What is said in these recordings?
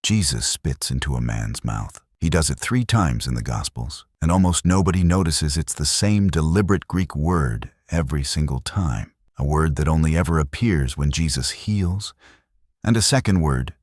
Jesus spits into a man's mouth. He does it 3 times in the Gospels, and almost nobody notices it's the same deliberate Greek word every single time, a word that only ever appears when Jesus heals, and a second word,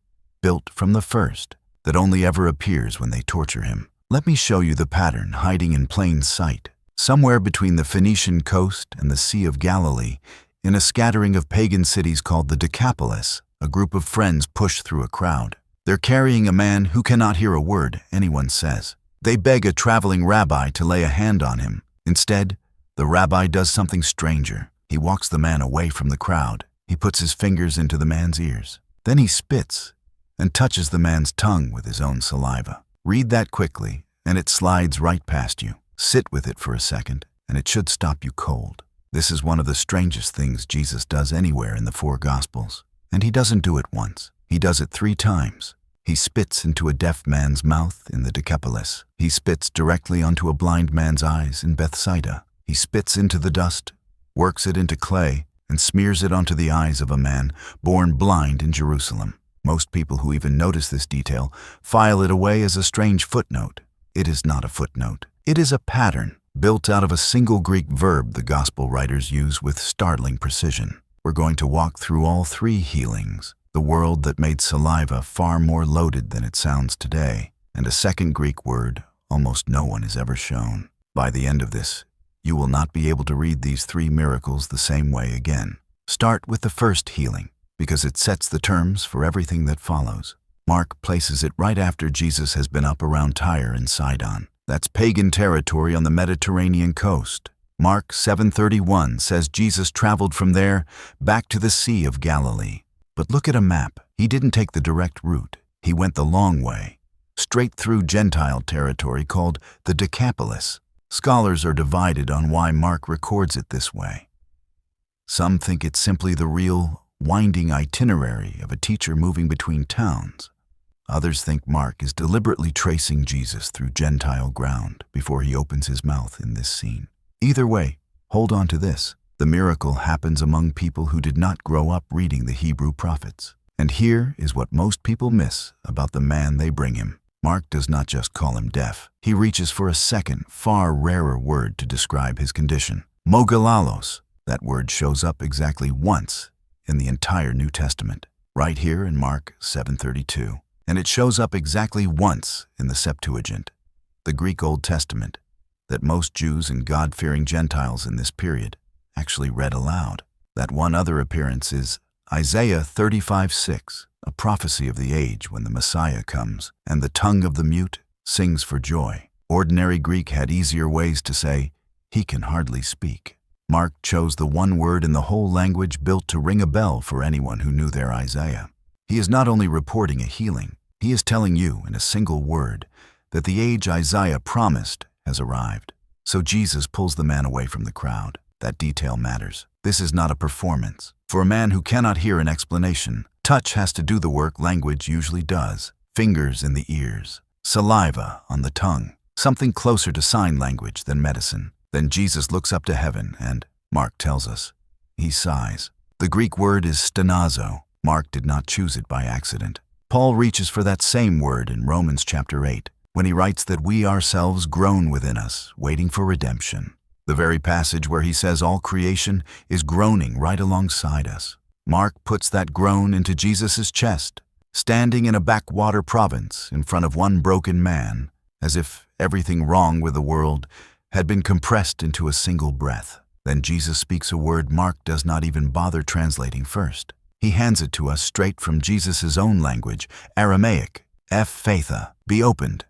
built from the first, that only ever appears when they torture him. Let me show you the pattern hiding in plain sight, somewhere between the Phoenician coast and the Sea of Galilee, in a scattering of pagan cities called the Decapolis. A group of friends push through a crowd. They're carrying a man who cannot hear a word anyone says. They beg a traveling rabbi to lay a hand on him. Instead, the rabbi does something stranger. He walks the man away from the crowd. He puts his fingers into the man's ears. Then he spits and touches the man's tongue with his own saliva. Read that quickly, and it slides right past you. Sit with it for a second, and it should stop you cold. This is one of the strangest things Jesus does anywhere in the 4 Gospels. And he doesn't do it once. He does it 3 times. He spits into a deaf man's mouth in the Decapolis. He spits directly onto a blind man's eyes in Bethsaida. He spits into the dust, works it into clay, and smears it onto the eyes of a man born blind in Jerusalem. Most people who even notice this detail file it away as a strange footnote. It is not a footnote. It is a pattern built out of a single Greek verb the Gospel writers use with startling precision. We're going to walk through all 3 healings, the world that made saliva far more loaded than it sounds today, and a second Greek word almost no one has ever shown. By the end of this, you will not be able to read these 3 miracles the same way again. Start with the first healing, because it sets the terms for everything that follows. Mark places it right after Jesus has been up around Tyre and Sidon. That's pagan territory on the Mediterranean coast. Mark 7:31 says Jesus traveled from there back to the Sea of Galilee. But look at a map. He didn't take the direct route. He went the long way, straight through Gentile territory called the Decapolis. Scholars are divided on why Mark records it this way. Some think it's simply the real, winding itinerary of a teacher moving between towns. Others think Mark is deliberately tracing Jesus through Gentile ground before he opens his mouth in this scene. Either way, hold on to this. The miracle happens among people who did not grow up reading the Hebrew prophets. And here is what most people miss about the man they bring him. Mark does not just call him deaf. He reaches for a second, far rarer word to describe his condition. Mogalalos. That word shows up exactly once in the entire New Testament, right here in Mark 7:32. And it shows up exactly once in the Septuagint, the Greek Old Testament, that most Jews and God-fearing Gentiles in this period actually read aloud. That one other appearance is Isaiah 35:6, a prophecy of the age when the Messiah comes, and the tongue of the mute sings for joy. Ordinary Greek had easier ways to say, he can hardly speak. Mark chose the one word in the whole language built to ring a bell for anyone who knew their Isaiah. He is not only reporting a healing, he is telling you in a single word that the age Isaiah promised has arrived. So Jesus pulls the man away from the crowd. That detail matters. This is not a performance. For a man who cannot hear an explanation, touch has to do the work language usually does. Fingers in the ears, saliva on the tongue, something closer to sign language than medicine. Then Jesus looks up to heaven and, Mark tells us, he sighs. The Greek word is stenazo. Mark did not choose it by accident. Paul reaches for that same word in Romans chapter 8, when he writes that we ourselves groan within us, waiting for redemption. The very passage where he says all creation is groaning right alongside us. Mark puts that groan into Jesus' chest, standing in a backwater province in front of one broken man, as if everything wrong with the world had been compressed into a single breath. Then Jesus speaks a word Mark does not even bother translating first. He hands it to us straight from Jesus' own language, Aramaic, Ephatha, be opened.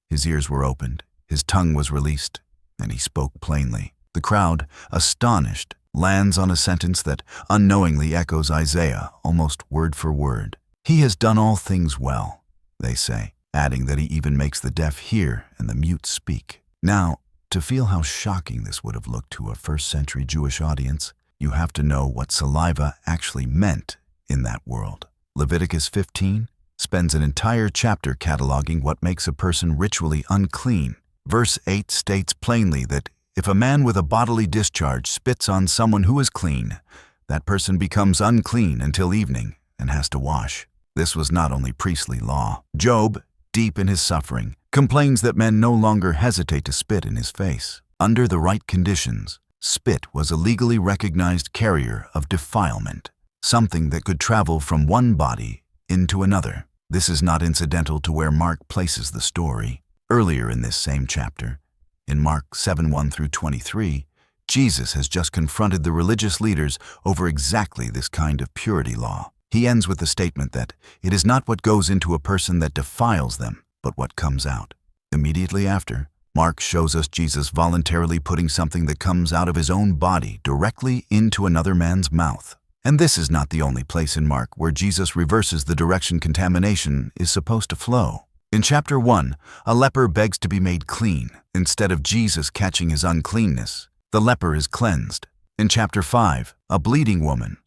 His ears were opened, his tongue was released, and he spoke plainly. The crowd, astonished, lands on a sentence that unknowingly echoes Isaiah almost word for word. He has done all things well, they say, adding that he even makes the deaf hear and the mute speak. Now, to feel how shocking this would have looked to a first-century Jewish audience, you have to know what saliva actually meant in that world. Leviticus 15 spends an entire chapter cataloging what makes a person ritually unclean. Verse 8 states plainly that if a man with a bodily discharge spits on someone who is clean, that person becomes unclean until evening and has to wash. This was not only priestly law. Job, deep in his suffering, complains that men no longer hesitate to spit in his face. Under the right conditions, spit was a legally recognized carrier of defilement, something that could travel from one body into another. This is not incidental to where Mark places the story. Earlier in this same chapter, in Mark 7:1-23, Jesus has just confronted the religious leaders over exactly this kind of purity law. He ends with the statement that it is not what goes into a person that defiles them, but what comes out. Immediately after, Mark shows us Jesus voluntarily putting something that comes out of his own body directly into another man's mouth. And this is not the only place in Mark where Jesus reverses the direction contamination is supposed to flow. In chapter 1, a leper begs to be made clean. Instead of Jesus catching his uncleanness, the leper is cleansed. In chapter 5, a bleeding woman,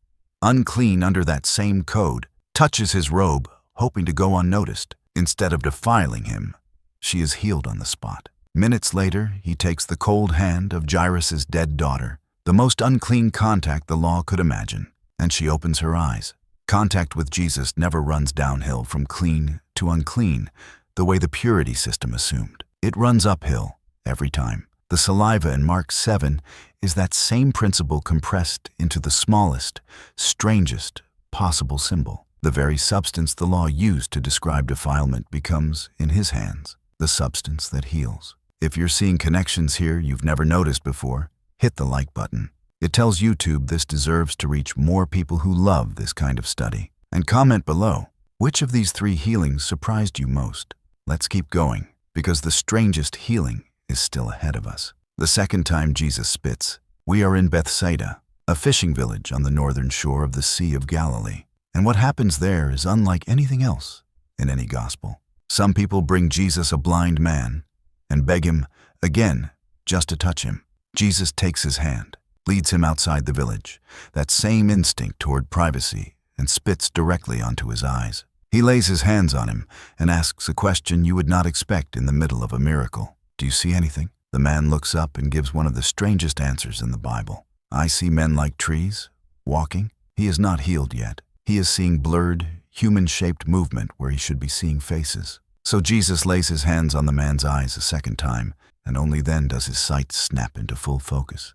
unclean under that same code, touches his robe, hoping to go unnoticed. Instead of defiling him, she is healed on the spot. Minutes later, he takes the cold hand of Jairus' dead daughter, the most unclean contact the law could imagine, and she opens her eyes. Contact with Jesus never runs downhill from clean to unclean, the way the purity system assumed. It runs uphill every time. The saliva in Mark 7 is that same principle compressed into the smallest, strangest possible symbol. The very substance the law used to describe defilement becomes, in his hands, the substance that heals. If you're seeing connections here you've never noticed before, hit the like button. It tells YouTube this deserves to reach more people who love this kind of study. And comment below, which of these 3 healings surprised you most? Let's keep going, because the strangest healing is still ahead of us. The second time Jesus spits, we are in Bethsaida, a fishing village on the northern shore of the Sea of Galilee. And what happens there is unlike anything else in any gospel. Some people bring Jesus a blind man and beg him, again, just to touch him. Jesus takes his hand, leads him outside the village, that same instinct toward privacy, and spits directly onto his eyes. He lays his hands on him and asks a question you would not expect in the middle of a miracle. Do you see anything? The man looks up and gives one of the strangest answers in the Bible. I see men like trees, walking. He is not healed yet. He is seeing blurred, human-shaped movement where he should be seeing faces. So Jesus lays his hands on the man's eyes a second time, and only then does his sight snap into full focus.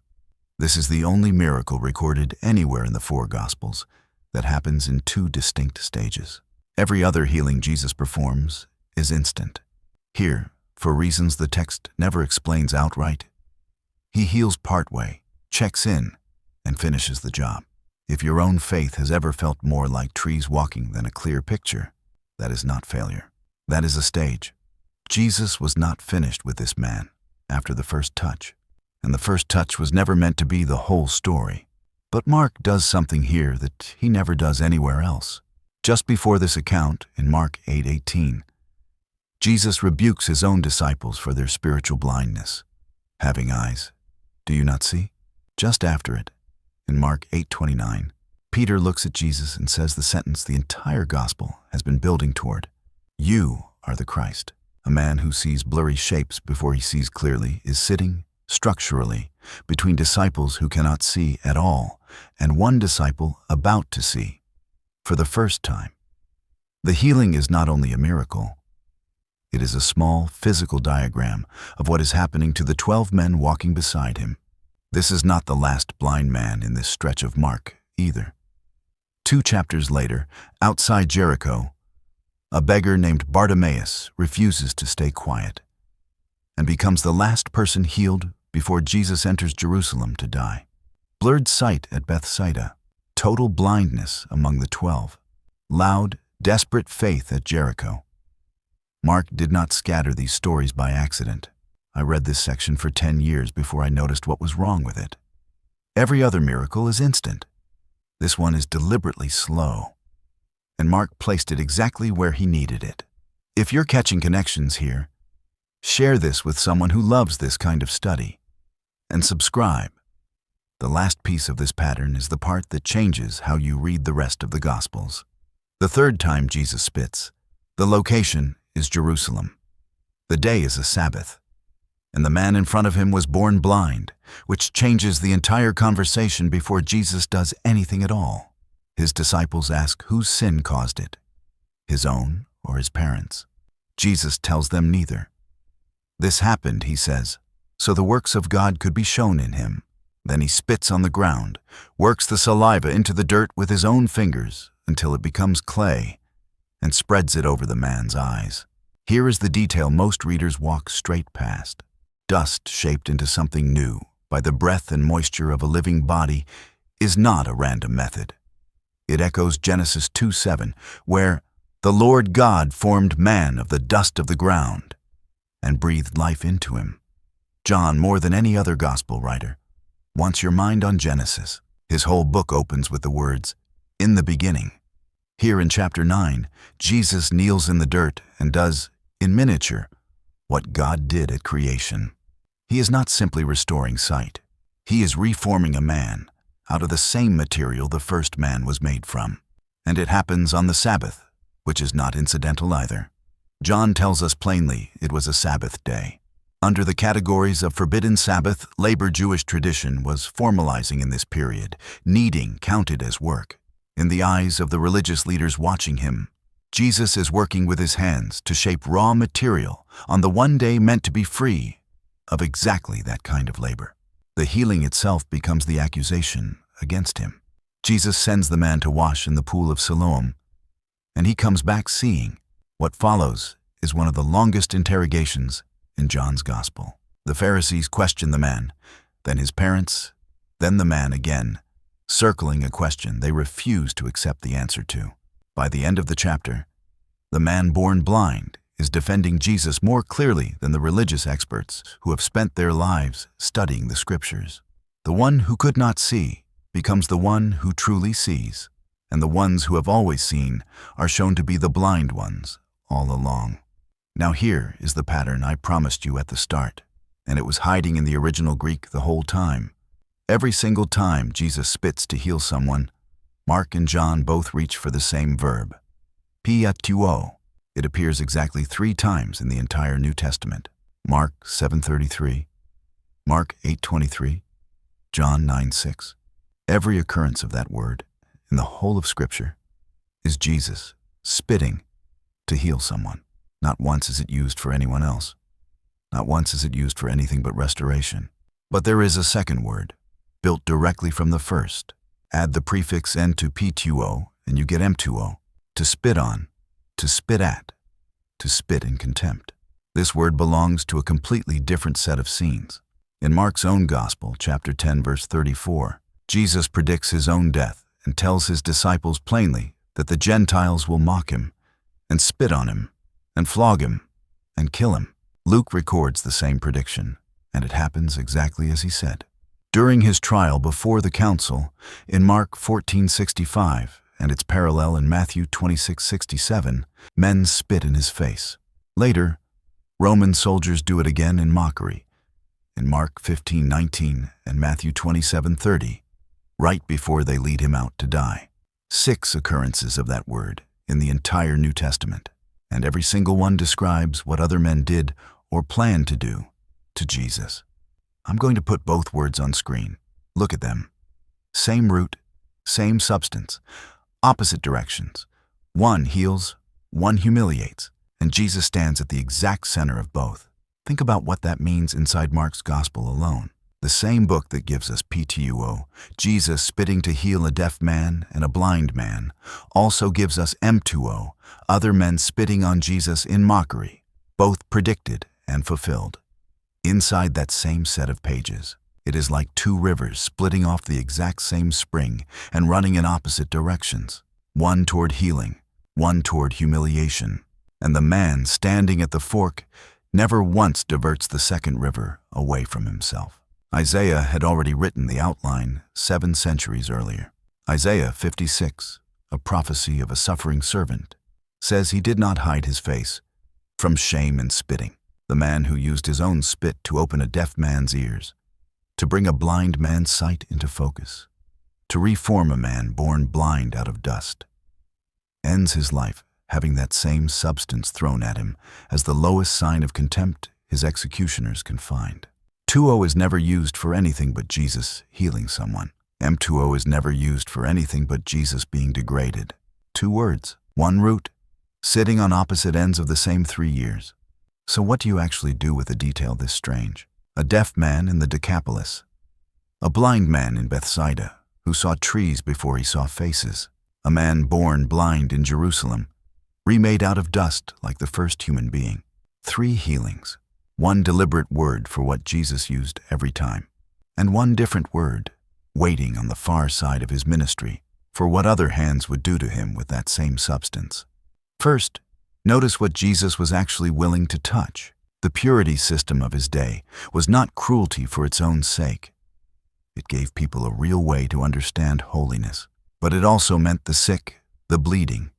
This is the only miracle recorded anywhere in the 4 Gospels that happens in 2 distinct stages. Every other healing Jesus performs is instant. Here, for reasons the text never explains outright, he heals partway, checks in, and finishes the job. If your own faith has ever felt more like trees walking than a clear picture, that is not failure. That is a stage. Jesus was not finished with this man after the first touch, and the first touch was never meant to be the whole story. But Mark does something here that he never does anywhere else. Just before this account, in Mark 8:18, Jesus rebukes his own disciples for their spiritual blindness. Having eyes, do you not see? Just after it, in Mark 8:29, Peter looks at Jesus and says the sentence the entire gospel has been building toward. You are the Christ. A man who sees blurry shapes before he sees clearly is sitting, structurally, between disciples who cannot see at all and one disciple about to see for the first time. The healing is not only a miracle, it is a small physical diagram of what is happening to the 12 men walking beside him. This is not the last blind man in this stretch of Mark either. 2 chapters later, outside Jericho, a beggar named Bartimaeus refuses to stay quiet and becomes the last person healed before Jesus enters Jerusalem to die. Blurred sight at Bethsaida, total blindness among the 12, loud, desperate faith at Jericho. Mark did not scatter these stories by accident. I read this section for 10 years before I noticed what was wrong with it. Every other miracle is instant. This one is deliberately slow, and Mark placed it exactly where he needed it. If you're catching connections here, share this with someone who loves this kind of study, and subscribe. The last piece of this pattern is the part that changes how you read the rest of the Gospels. The third time Jesus spits, the location is Jerusalem. The day is a Sabbath, and the man in front of him was born blind, which changes the entire conversation before Jesus does anything at all. His disciples ask whose sin caused it. his own or his parents'? Jesus tells them neither. This happened, he says, so the works of God could be shown in him. Then he spits on the ground, works the saliva into the dirt with his own fingers until it becomes clay, and spreads it over the man's eyes. Here is the detail most readers walk straight past. Dust shaped into something new by the breath and moisture of a living body is not a random method. It echoes Genesis 2:7, where the Lord God formed man of the dust of the ground and breathed life into him. John, more than any other gospel writer, wants your mind on Genesis. His whole book opens with the words, "In the beginning." Here in chapter 9, Jesus kneels in the dirt and does, in miniature, what God did at creation. He is not simply restoring sight. He is reforming a man out of the same material the first man was made from. And it happens on the Sabbath, which is not incidental either. John tells us plainly it was a Sabbath day. Under the categories of forbidden Sabbath, labor Jewish tradition was formalizing in this period. Kneading counted as work. In the eyes of the religious leaders watching him, Jesus is working with his hands to shape raw material on the one day meant to be free of exactly that kind of labor. The healing itself becomes the accusation against him. Jesus sends the man to wash in the pool of Siloam, and he comes back seeing. What follows is one of the longest interrogations in John's Gospel. The Pharisees question the man, then his parents, then the man again, circling a question they refuse to accept the answer to. By the end of the chapter, the man born blind is defending Jesus more clearly than the religious experts who have spent their lives studying the Scriptures. The one who could not see becomes the one who truly sees, and the ones who have always seen are shown to be the blind ones all along. Now here is the pattern I promised you at the start, and it was hiding in the original Greek the whole time. Every single time Jesus spits to heal someone, Mark and John both reach for the same verb, piatuo. It appears exactly 3 times in the entire New Testament. Mark 7:33, Mark 8:23, John 9:6. Every occurrence of that word in the whole of Scripture is Jesus spitting to heal someone. Not once is it used for anyone else. Not once is it used for anything but restoration. But there is a second word, built directly from the first. Add the prefix n to ptuo, and you get mtuo, to spit on, to spit at, to spit in contempt. This word belongs to a completely different set of scenes. In Mark's own Gospel, chapter 10, verse 34, Jesus predicts his own death and tells his disciples plainly that the Gentiles will mock him and spit on him and flog him and kill him. Luke records the same prediction, and it happens exactly as he said. During his trial before the council, in Mark 14:65 and its parallel in Matthew 26:67, men spit in his face. Later, Roman soldiers do it again in mockery, in Mark 15:19 and Matthew 27:30, right before they lead him out to die. 6 occurrences of that word in the entire New Testament, and every single one describes what other men did or planned to do to Jesus. I'm going to put both words on screen. Look at them. Same root, same substance, opposite directions. One heals, one humiliates, and Jesus stands at the exact center of both. Think about what that means inside Mark's Gospel alone. The same book that gives us ptuo, Jesus spitting to heal a deaf man and a blind man, also gives us mtuo, other men spitting on Jesus in mockery, both predicted and fulfilled. Inside that same set of pages, it is like 2 rivers splitting off the exact same spring and running in opposite directions, one toward healing, one toward humiliation. And the man standing at the fork never once diverts the second river away from himself. Isaiah had already written the outline 7 centuries earlier. Isaiah 56, a prophecy of a suffering servant, says he did not hide his face from shame and spitting. The man who used his own spit to open a deaf man's ears, to bring a blind man's sight into focus, to reform a man born blind out of dust, ends his life having that same substance thrown at him as the lowest sign of contempt his executioners can find. Tuo is never used for anything but Jesus healing someone. Mtuo is never used for anything but Jesus being degraded. 2 words, 1 root, sitting on opposite ends of the same 3 years. So what do you actually do with a detail this strange? A deaf man in the Decapolis, a blind man in Bethsaida who saw trees before he saw faces, a man born blind in Jerusalem, remade out of dust like the first human being. 3 healings, 1 deliberate word for what Jesus used every time, and 1 different word, waiting on the far side of his ministry for what other hands would do to him with that same substance. First, notice what Jesus was actually willing to touch. The purity system of his day was not cruelty for its own sake. It gave people a real way to understand holiness, but it also meant the sick, the bleeding,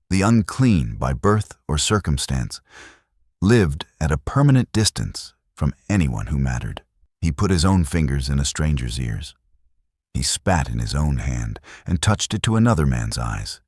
the unclean by birth or circumstance, lived at a permanent distance from anyone who mattered. He put his own fingers in a stranger's ears. He spat in his own hand and touched it to another man's eyes,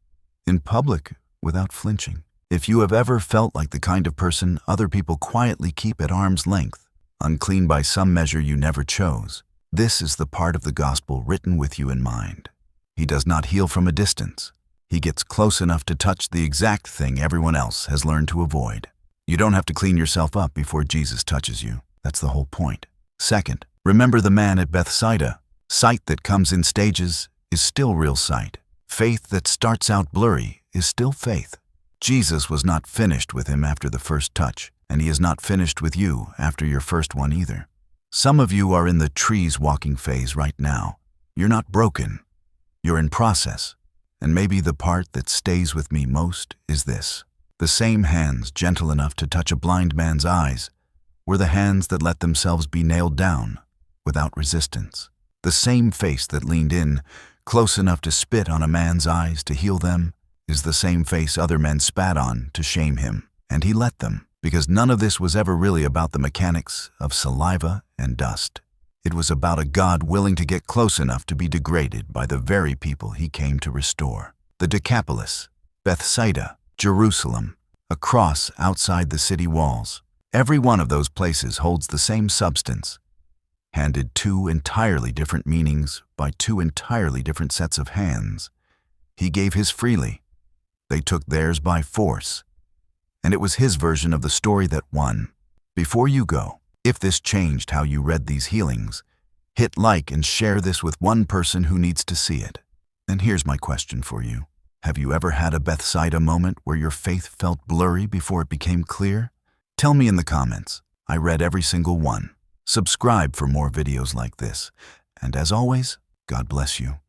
in public without flinching. If you have ever felt like the kind of person other people quietly keep at arm's length, unclean by some measure you never chose, this is the part of the gospel written with you in mind. He does not heal from a distance. He gets close enough to touch the exact thing everyone else has learned to avoid. You don't have to clean yourself up before Jesus touches you. That's the whole point. Second, remember the man at Bethsaida. Sight that comes in stages is still real sight. Faith that starts out blurry is still faith. Jesus was not finished with him after the first touch, and he is not finished with you after your first one either. Some of you are in the trees walking phase right now. You're not broken. You're in process. And maybe the part that stays with me most is this. The same hands gentle enough to touch a blind man's eyes were the hands that let themselves be nailed down without resistance. The same face that leaned in, close enough to spit on a man's eyes to heal them, is the same face other men spat on to shame him. And he let them, because none of this was ever really about the mechanics of saliva and dust. It was about a God willing to get close enough to be degraded by the very people he came to restore. The Decapolis, Bethsaida, Jerusalem, a cross outside the city walls. Every one of those places holds the same substance, handed 2 entirely different meanings by 2 entirely different sets of hands. He gave his freely. They took theirs by force. And it was his version of the story that won. Before you go, if this changed how you read these healings, hit like and share this with one person who needs to see it. And here's my question for you. Have you ever had a Bethsaida moment where your faith felt blurry before it became clear? Tell me in the comments. I read every single one. Subscribe for more videos like this. And as always, God bless you.